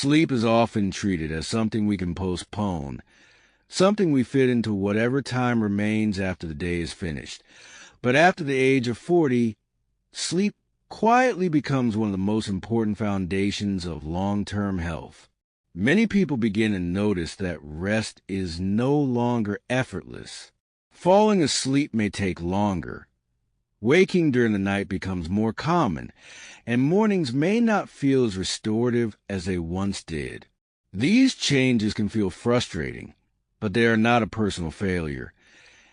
Sleep is often treated as something we can postpone, something we fit into whatever time remains after the day is finished. But after the age of 40, sleep quietly becomes one of the most important foundations of long-term health. Many people begin to notice that rest is no longer effortless. Falling asleep may take longer. Waking during the night becomes more common, and mornings may not feel as restorative as they once did. These changes can feel frustrating, but they are not a personal failure,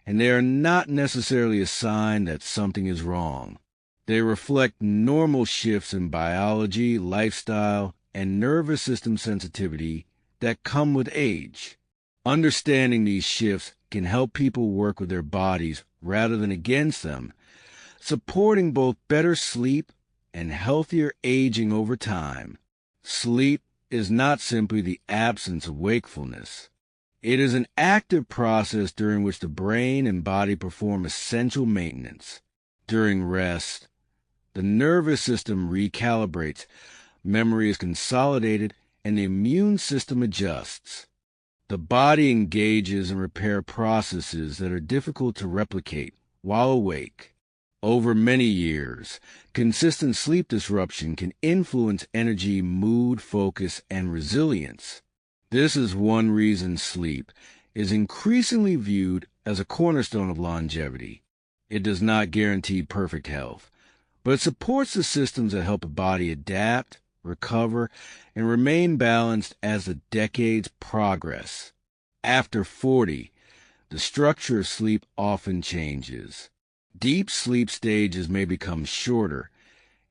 and they are not necessarily a sign that something is wrong. They reflect normal shifts in biology, lifestyle, and nervous system sensitivity that come with age. Understanding these shifts can help people work with their bodies rather than against them, supporting both better sleep and healthier aging over time. Sleep is not simply the absence of wakefulness. It is an active process during which the brain and body perform essential maintenance. During rest, the nervous system recalibrates, memory is consolidated, and the immune system adjusts. The body engages in repair processes that are difficult to replicate while awake. Over many years, consistent sleep disruption can influence energy, mood, focus, and resilience. This is one reason sleep is increasingly viewed as a cornerstone of longevity. It does not guarantee perfect health, but it supports the systems that help a body adapt, recover, and remain balanced as the decades progress. After 40, the structure of sleep often changes. Deep sleep stages may become shorter,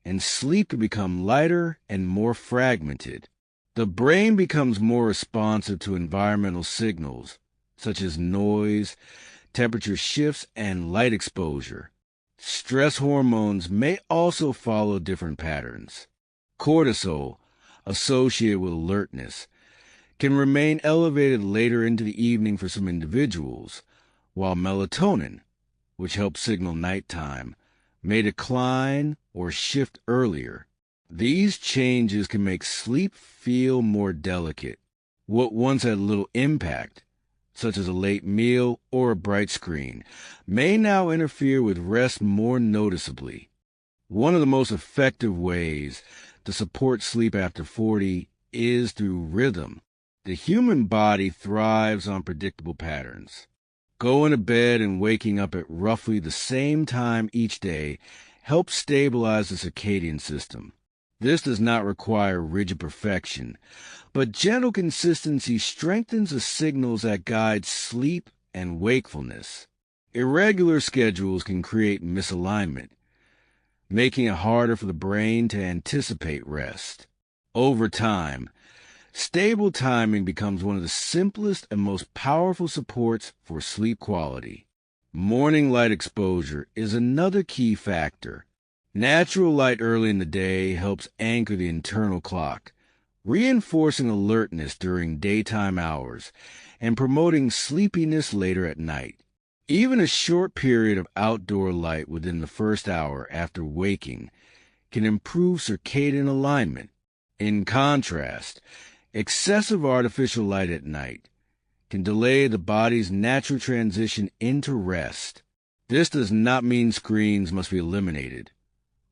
and sleep can become lighter and more fragmented. The brain becomes more responsive to environmental signals, such as noise, temperature shifts, and light exposure. Stress hormones may also follow different patterns. Cortisol, associated with alertness, can remain elevated later into the evening for some individuals, while melatonin, which helps signal nighttime, may decline or shift earlier. These changes can make sleep feel more delicate. What once had little impact, such as a late meal or a bright screen, may now interfere with rest more noticeably. One of the most effective ways to support sleep after 40 is through rhythm. The human body thrives on predictable patterns. Going to bed and waking up at roughly the same time each day helps stabilize the circadian system. This does not require rigid perfection, but gentle consistency strengthens the signals that guide sleep and wakefulness. Irregular schedules can create misalignment, making it harder for the brain to anticipate rest. Over time, stable timing becomes one of the simplest and most powerful supports for sleep quality. Morning light exposure is another key factor. Natural light early in the day helps anchor the internal clock, reinforcing alertness during daytime hours and promoting sleepiness later at night. Even a short period of outdoor light within the first hour after waking can improve circadian alignment. In contrast, excessive artificial light at night can delay the body's natural transition into rest. This does not mean screens must be eliminated,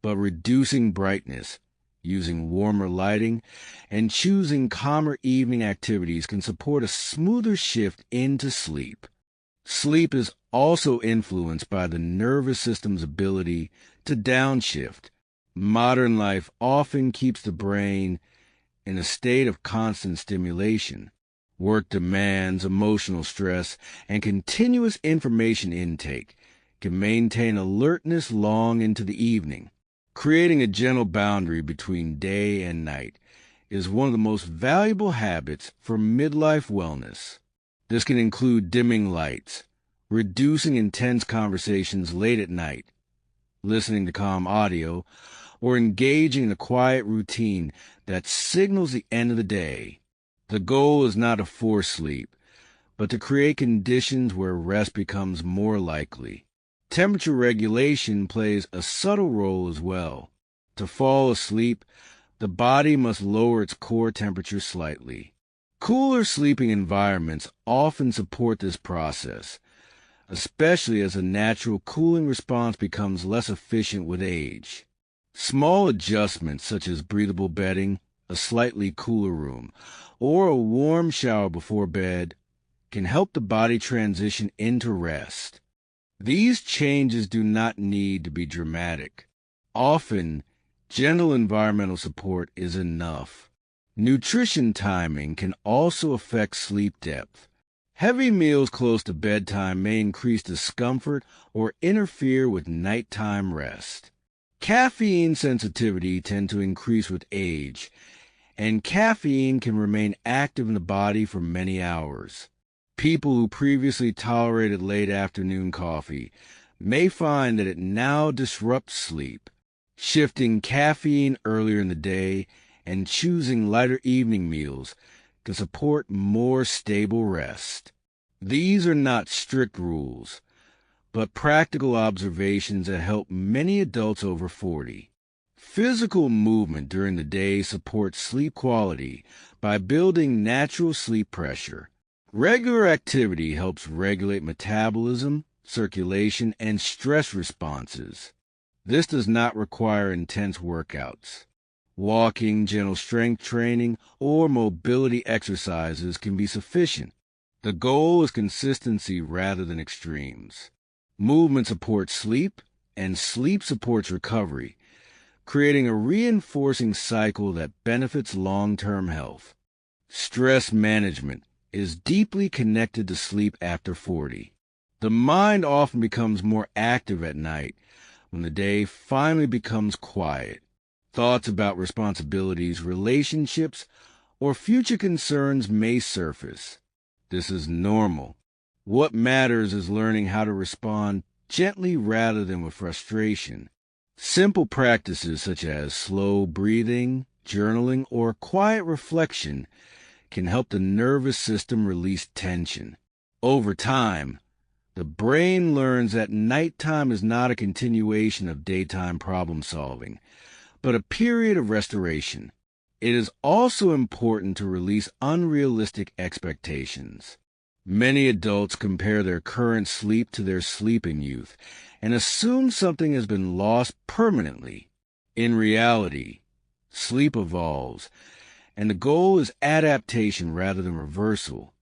but reducing brightness, using warmer lighting, and choosing calmer evening activities can support a smoother shift into sleep. Sleep is also influenced by the nervous system's ability to downshift. Modern life often keeps the brain in a state of constant stimulation. Work demands, emotional stress, and continuous information intake can maintain alertness long into the evening. Creating a gentle boundary between day and night is one of the most valuable habits for midlife wellness. This can include dimming lights, reducing intense conversations late at night, listening to calm audio, or engaging in a quiet routine that signals the end of the day. The goal is not to force sleep, but to create conditions where rest becomes more likely. Temperature regulation plays a subtle role as well. To fall asleep, the body must lower its core temperature slightly. Cooler sleeping environments often support this process, especially as the natural cooling response becomes less efficient with age. Small adjustments such as breathable bedding, a slightly cooler room, or a warm shower before bed can help the body transition into rest. These changes do not need to be dramatic. Often, gentle environmental support is enough. Nutrition timing can also affect sleep depth. Heavy meals close to bedtime may increase discomfort or interfere with nighttime rest. Caffeine sensitivity tends to increase with age, and caffeine can remain active in the body for many hours. People who previously tolerated late afternoon coffee may find that it now disrupts sleep. Shifting caffeine earlier in the day and choosing lighter evening meals can support more stable rest. These are not strict rules, but practical observations that help many adults over 40. Physical movement during the day supports sleep quality by building natural sleep pressure. Regular activity helps regulate metabolism, circulation, and stress responses. This does not require intense workouts. Walking, gentle strength training, or mobility exercises can be sufficient. The goal is consistency rather than extremes. Movement supports sleep, and sleep supports recovery, creating a reinforcing cycle that benefits long-term health. Stress management is deeply connected to sleep after 40. The mind often becomes more active at night when the day finally becomes quiet. Thoughts about responsibilities, relationships, or future concerns may surface. This is normal. What matters is learning how to respond gently rather than with frustration. Simple practices such as slow breathing, journaling, or quiet reflection can help the nervous system release tension. Over time, the brain learns that nighttime is not a continuation of daytime problem solving, but a period of restoration. It is also important to release unrealistic expectations. Many adults compare their current sleep to their sleep in youth and assume something has been lost permanently. In reality, sleep evolves, and the goal is adaptation rather than reversal.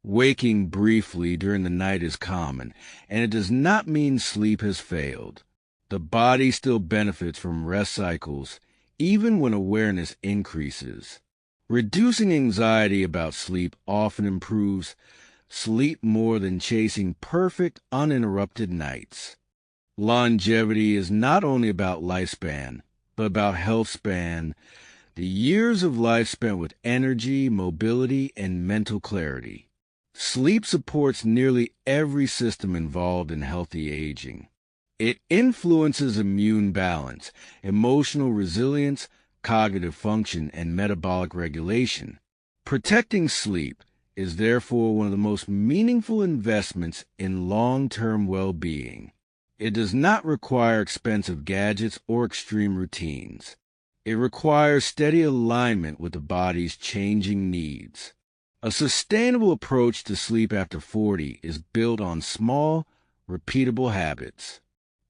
Waking briefly during the night is common, and it does not mean sleep has failed. The body still benefits from rest cycles, even when awareness increases. Reducing anxiety about sleep often improves sleep more than chasing perfect, uninterrupted nights. Longevity is not only about lifespan, but about health span, the years of life spent with energy, mobility, and mental clarity. Sleep supports nearly every system involved in healthy aging. It influences immune balance, emotional resilience, cognitive function, and metabolic regulation. Protecting sleep is therefore one of the most meaningful investments in long-term well-being. It does not require expensive gadgets or extreme routines. It requires steady alignment with the body's changing needs. A sustainable approach to sleep after 40 is built on small, repeatable habits.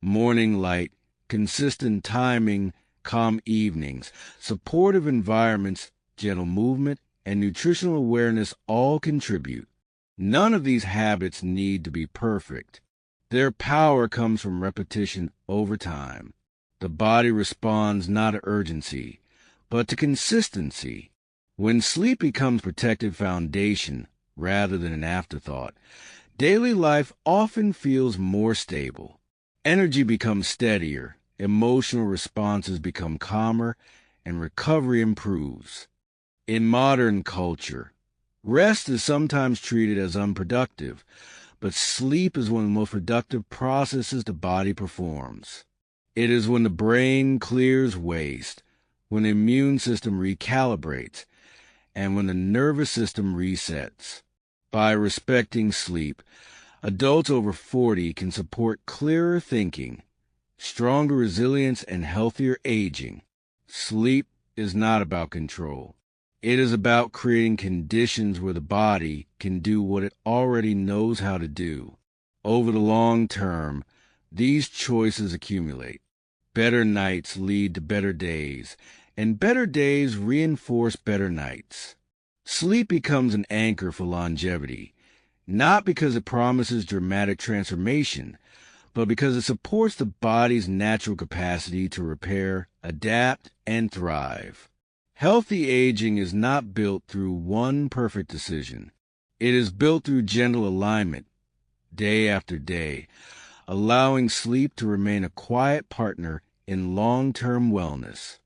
Morning light, consistent timing, calm evenings, supportive environments, gentle movement, and nutritional awareness all contribute. None of these habits need to be perfect. Their power comes from repetition over time. The body responds not to urgency, but to consistency. When sleep becomes protected foundation rather than an afterthought, daily life often feels more stable. Energy becomes steadier, emotional responses become calmer, and recovery improves. In modern culture, rest is sometimes treated as unproductive, but sleep is one of the most productive processes the body performs. It is when the brain clears waste, when the immune system recalibrates, and when the nervous system resets. By respecting sleep, adults over 40 can support clearer thinking, stronger resilience, and healthier aging. Sleep is not about control. It is about creating conditions where the body can do what it already knows how to do. Over the long term, these choices accumulate. Better nights lead to better days, and better days reinforce better nights. Sleep becomes an anchor for longevity, not because it promises dramatic transformation, but because it supports the body's natural capacity to repair, adapt, and thrive. Healthy aging is not built through one perfect decision. It is built through gentle alignment, day after day, allowing sleep to remain a quiet partner in long-term wellness.